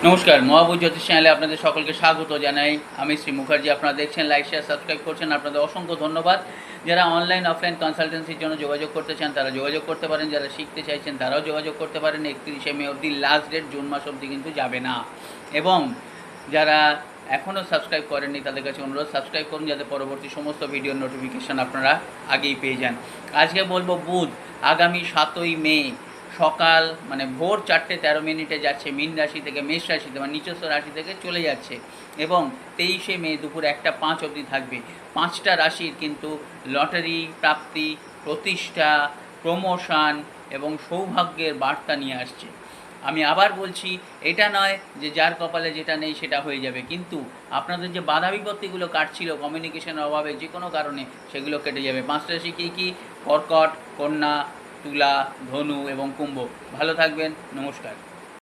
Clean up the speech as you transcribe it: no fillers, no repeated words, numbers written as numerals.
নমস্কার, মহাবুজ জ্যোতিষ চ্যানেলে আপনাদের সকলকে স্বাগত জানাই। আমি শ্রী মুখার্জি। আপনারা দেখছেন, লাইক, শেয়ার, সাবস্ক্রাইব করছেন। আপনাদের অসংখ্য ধন্যবাদ। যারা অনলাইন অফলাইন কনসালটেন্সির জন্য যোগাযোগ করতে চান তারা যোগাযোগ করতে পারেন, যারা শিখতে চাইছেন তারাও যোগাযোগ করতে পারেন। 31শে মে অবধি লাস্ট ডেট, জুন মাস অবধি কিন্তু যাবে না। এবং যারা এখনও সাবস্ক্রাইব করেননি তাদের কাছে অনুরোধ, সাবস্ক্রাইব করুন যাতে পরবর্তী সমস্ত ভিডিওর নোটিফিকেশান আপনারা আগেই পেয়ে যান। আজকে বলবো বুধ আগামী 7ই মে সকাল ভোর 4:13 যাচ্ছে মীন রাশি থেকে মেষ রাশিতে, নিচস্থ রাশি থেকে চলে যাচ্ছে এবং 23শে মে দুপুর 1:05 অবধি থাকবে। 5টা রাশির কিন্তু লটারি প্রাপ্তি, প্রতিষ্ঠা, প্রমোশন এবং সৌভাগ্যের বার্তা নিয়ে আসছে। আমি আবার বলছি, এটা নয় যে যার কপালে যেটা নেই সেটা হয়ে যাবে, কিন্তু আপনাদের যে বাধা বিপত্তিগুলো কাটছিল কমিউনিকেশনের অভাবে যে কোনো কারণে, সেগুলো কেটে যাবে। 5টা রাশি কী কী? কর্কট, কন্যা, তুলা, ধনু এবং কুম্ভ। ভালো থাকবেন। নমস্কার।